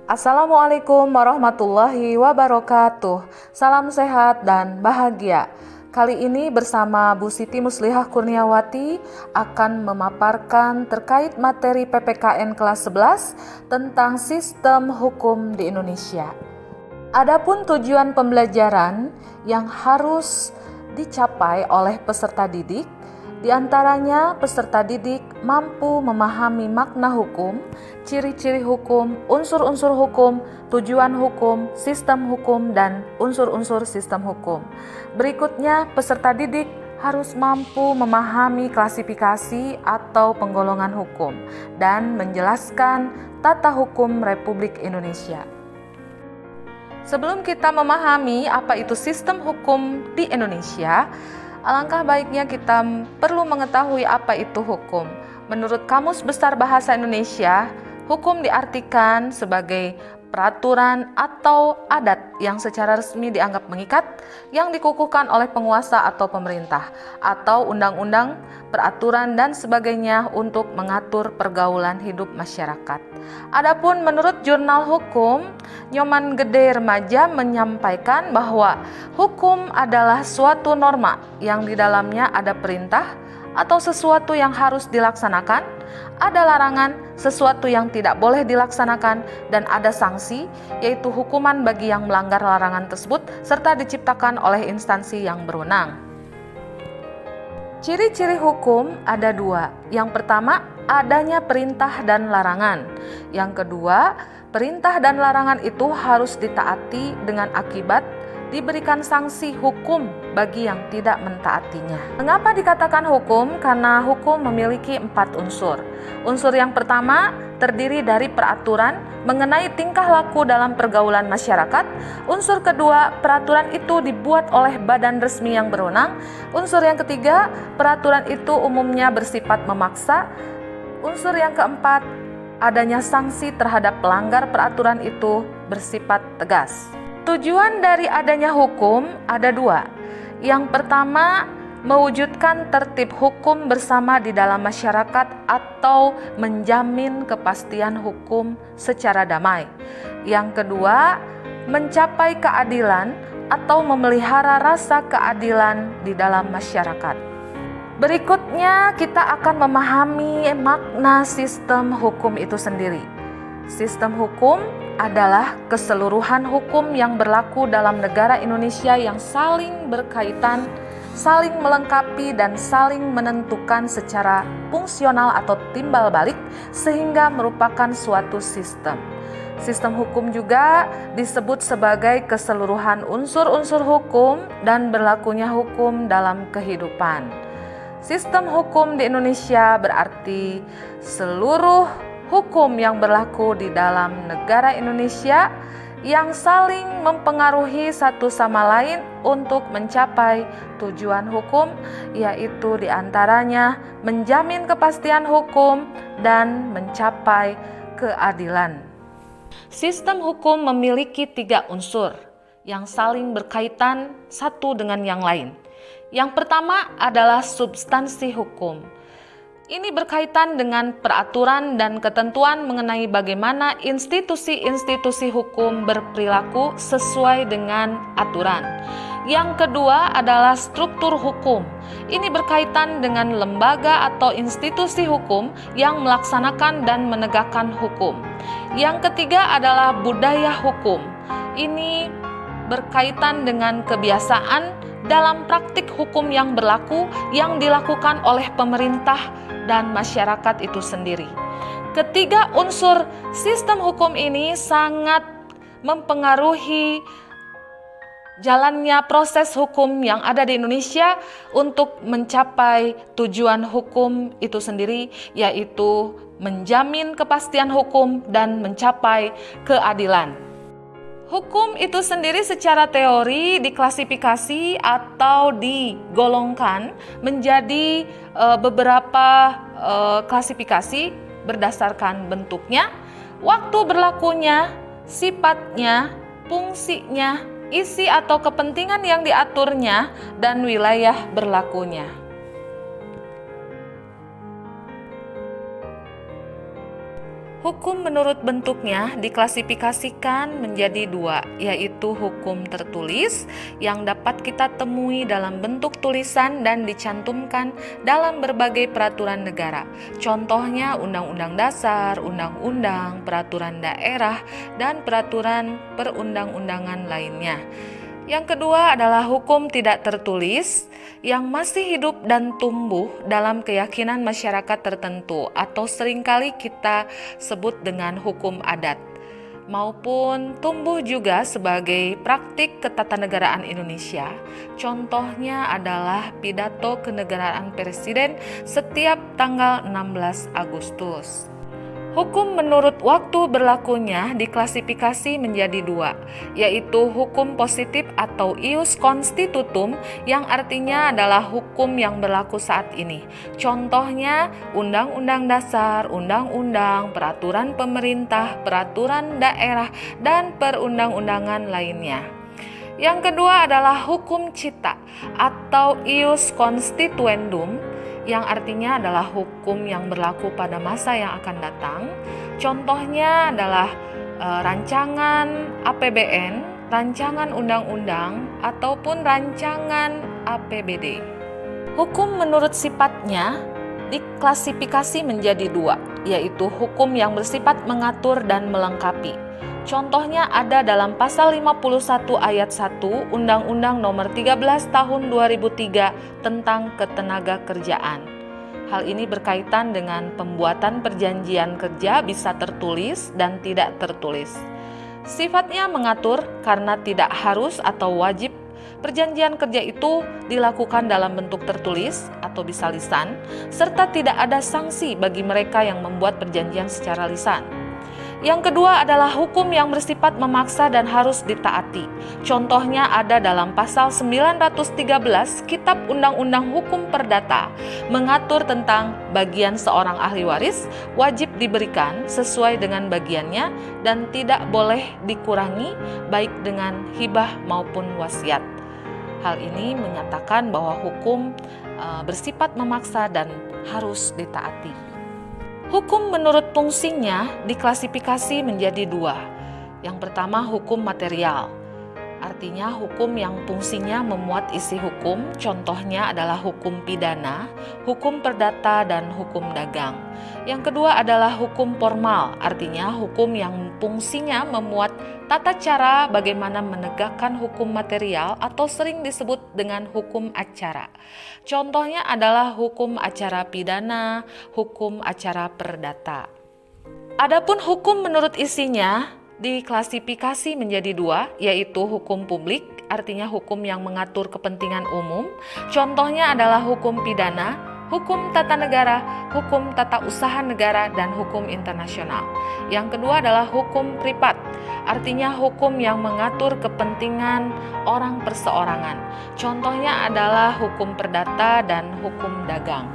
Assalamualaikum warahmatullahi wabarakatuh. Salam sehat dan bahagia. Kali ini bersama Bu Siti Muslihah Kurniawati akan memaparkan terkait materi PPKN kelas 11 tentang sistem hukum di Indonesia. Adapun tujuan pembelajaran yang harus dicapai oleh peserta didik, di antaranya peserta didik mampu memahami makna hukum, ciri-ciri hukum, unsur-unsur hukum, tujuan hukum, sistem hukum, dan unsur-unsur sistem hukum. Berikutnya, peserta didik harus mampu memahami klasifikasi atau penggolongan hukum dan menjelaskan tata hukum Republik Indonesia. Sebelum kita memahami apa itu sistem hukum di Indonesia, alangkah baiknya kita perlu mengetahui apa itu hukum. Menurut Kamus Besar Bahasa Indonesia, hukum diartikan sebagai peraturan atau adat yang secara resmi dianggap mengikat, yang dikukuhkan oleh penguasa atau pemerintah, atau undang-undang, peraturan, dan sebagainya untuk mengatur pergaulan hidup masyarakat. Adapun menurut Jurnal Hukum, Nyoman Gede Remaja menyampaikan bahwa hukum adalah suatu norma yang di dalamnya ada perintah atau sesuatu yang harus dilaksanakan, ada larangan, sesuatu yang tidak boleh dilaksanakan, dan ada sanksi, yaitu hukuman bagi yang melanggar larangan tersebut, serta diciptakan oleh instansi yang berwenang. Ciri-ciri hukum ada dua. Yang pertama, adanya perintah dan larangan. Yang kedua, perintah dan larangan itu harus ditaati dengan akibat diberikan sanksi hukum bagi yang tidak mentaatinya. Mengapa dikatakan hukum? Karena hukum memiliki 4 unsur. Unsur yang pertama terdiri dari peraturan mengenai tingkah laku dalam pergaulan masyarakat. Unsur kedua, peraturan itu dibuat oleh badan resmi yang berwenang. Unsur yang ketiga, peraturan itu umumnya bersifat memaksa. Unsur yang keempat, adanya sanksi terhadap pelanggar peraturan itu bersifat tegas. Tujuan dari adanya hukum ada dua. Yang pertama, mewujudkan tertib hukum bersama di dalam masyarakat atau menjamin kepastian hukum secara damai. Yang kedua, mencapai keadilan atau memelihara rasa keadilan di dalam masyarakat. Berikutnya, kita akan memahami makna sistem hukum itu sendiri. Sistem hukum adalah keseluruhan hukum yang berlaku dalam negara Indonesia yang saling berkaitan, saling melengkapi, dan saling menentukan secara fungsional atau timbal balik sehingga merupakan suatu sistem. Sistem hukum juga disebut sebagai keseluruhan unsur-unsur hukum dan berlakunya hukum dalam kehidupan. Sistem hukum di Indonesia berarti seluruh hukum yang berlaku di dalam negara Indonesia yang saling mempengaruhi satu sama lain untuk mencapai tujuan hukum, yaitu diantaranya menjamin kepastian hukum dan mencapai keadilan. Sistem hukum memiliki 3 unsur yang saling berkaitan satu dengan yang lain. Yang pertama adalah substansi hukum. Ini berkaitan dengan peraturan dan ketentuan mengenai bagaimana institusi-institusi hukum berperilaku sesuai dengan aturan. Yang kedua adalah struktur hukum. Ini berkaitan dengan lembaga atau institusi hukum yang melaksanakan dan menegakkan hukum. Yang ketiga adalah budaya hukum. Ini berkaitan dengan kebiasaan dalam praktik hukum yang berlaku yang dilakukan oleh pemerintah dan masyarakat itu sendiri. Ketiga unsur sistem hukum ini sangat mempengaruhi jalannya proses hukum yang ada di Indonesia untuk mencapai tujuan hukum itu sendiri, yaitu menjamin kepastian hukum dan mencapai keadilan. Hukum itu sendiri secara teori diklasifikasi atau digolongkan menjadi beberapa klasifikasi berdasarkan bentuknya, waktu berlakunya, sifatnya, fungsinya, isi atau kepentingan yang diaturnya, dan wilayah berlakunya. Hukum menurut bentuknya diklasifikasikan menjadi dua, yaitu hukum tertulis yang dapat kita temui dalam bentuk tulisan dan dicantumkan dalam berbagai peraturan negara. Contohnya Undang-Undang Dasar, Undang-Undang, Peraturan Daerah, dan peraturan perundang-undangan lainnya. Yang kedua adalah hukum tidak tertulis yang masih hidup dan tumbuh dalam keyakinan masyarakat tertentu atau seringkali kita sebut dengan hukum adat, maupun tumbuh juga sebagai praktik ketatanegaraan Indonesia. Contohnya adalah pidato kenegaraan Presiden setiap tanggal 16 Agustus. Hukum menurut waktu berlakunya diklasifikasi menjadi dua, yaitu hukum positif atau ius constitutum yang artinya adalah hukum yang berlaku saat ini. Contohnya Undang-Undang Dasar, Undang-Undang, Peraturan Pemerintah, Peraturan Daerah, dan perundang-undangan lainnya. Yang kedua adalah hukum cita atau ius constituendum yang artinya adalah hukum yang berlaku pada masa yang akan datang. Contohnya adalah rancangan APBN, rancangan undang-undang, ataupun rancangan APBD. Hukum menurut sifatnya diklasifikasi menjadi dua, yaitu hukum yang bersifat mengatur dan melengkapi. Contohnya ada dalam pasal 51 ayat 1 Undang-Undang Nomor 13 Tahun 2003 tentang Ketenagakerjaan. Hal ini berkaitan dengan pembuatan perjanjian kerja bisa tertulis dan tidak tertulis. Sifatnya mengatur karena tidak harus atau wajib perjanjian kerja itu dilakukan dalam bentuk tertulis atau bisa lisan, serta tidak ada sanksi bagi mereka yang membuat perjanjian secara lisan. Yang kedua adalah hukum yang bersifat memaksa dan harus ditaati. Contohnya ada dalam pasal 913 Kitab Undang-Undang Hukum Perdata, mengatur tentang bagian seorang ahli waris wajib diberikan sesuai dengan bagiannya dan tidak boleh dikurangi baik dengan hibah maupun wasiat. Hal ini menyatakan bahwa hukum bersifat memaksa dan harus ditaati. Hukum menurut fungsinya diklasifikasi menjadi dua. Yang pertama hukum material, artinya hukum yang fungsinya memuat isi hukum, contohnya adalah hukum pidana, hukum perdata, dan hukum dagang. Yang kedua adalah hukum formal, artinya hukum yang fungsinya memuat tata cara bagaimana menegakkan hukum material atau sering disebut dengan hukum acara. Contohnya adalah hukum acara pidana, hukum acara perdata. Adapun hukum menurut isinya diklasifikasi menjadi dua, yaitu hukum publik, artinya hukum yang mengatur kepentingan umum. Contohnya adalah hukum pidana, hukum tata negara, hukum tata usaha negara, dan hukum internasional. Yang kedua adalah hukum privat, artinya hukum yang mengatur kepentingan orang perseorangan. Contohnya adalah hukum perdata dan hukum dagang.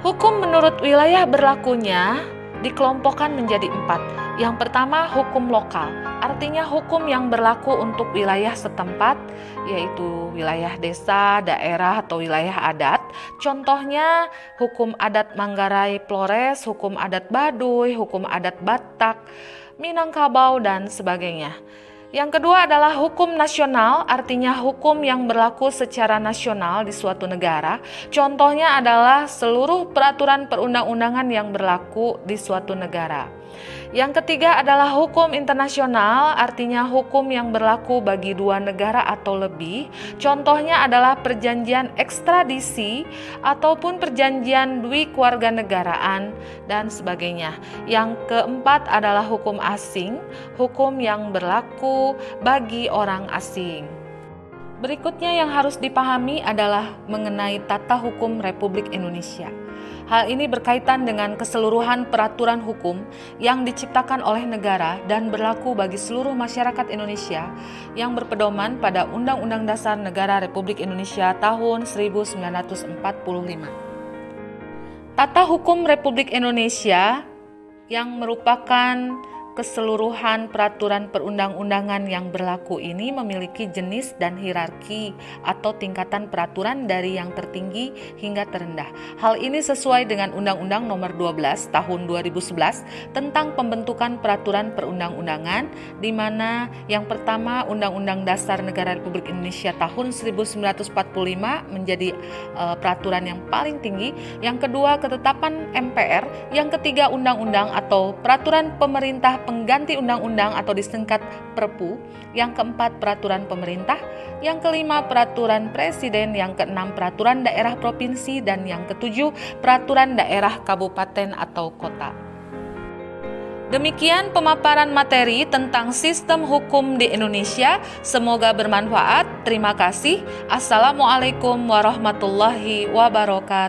Hukum menurut wilayah berlakunya dikelompokkan menjadi 4. Yang pertama hukum lokal, artinya hukum yang berlaku untuk wilayah setempat, yaitu wilayah desa, daerah, atau wilayah adat. Contohnya hukum adat Manggarai Flores, hukum adat Baduy, hukum adat Batak, Minangkabau, dan sebagainya. Yang kedua adalah hukum nasional, artinya hukum yang berlaku secara nasional di suatu negara. Contohnya adalah seluruh peraturan perundang-undangan yang berlaku di suatu negara. Yang ketiga adalah hukum internasional, artinya hukum yang berlaku bagi dua negara atau lebih. Contohnya adalah perjanjian ekstradisi ataupun perjanjian dwikewarganegaraan dan sebagainya. Yang keempat adalah hukum asing, hukum yang berlaku bagi orang asing. Berikutnya yang harus dipahami adalah mengenai tata hukum Republik Indonesia. Hal ini berkaitan dengan keseluruhan peraturan hukum yang diciptakan oleh negara dan berlaku bagi seluruh masyarakat Indonesia yang berpedoman pada Undang-Undang Dasar Negara Republik Indonesia tahun 1945. Tata hukum Republik Indonesia yang merupakan keseluruhan peraturan perundang-undangan yang berlaku ini memiliki jenis dan hierarki atau tingkatan peraturan dari yang tertinggi hingga terendah. Hal ini sesuai dengan Undang-Undang Nomor 12 Tahun 2011 tentang pembentukan peraturan perundang-undangan, di mana yang pertama Undang-Undang Dasar Negara Republik Indonesia tahun 1945 menjadi peraturan yang paling tinggi, yang kedua ketetapan MPR, yang ketiga undang-undang atau peraturan pemerintah pengganti undang-undang atau disingkat Perpu, yang keempat peraturan pemerintah, yang kelima peraturan presiden, yang keenam peraturan daerah provinsi, dan yang ketujuh peraturan daerah kabupaten atau kota. Demikian pemaparan materi tentang sistem hukum di Indonesia. Semoga bermanfaat. Terima kasih. Assalamualaikum warahmatullahi wabarakatuh.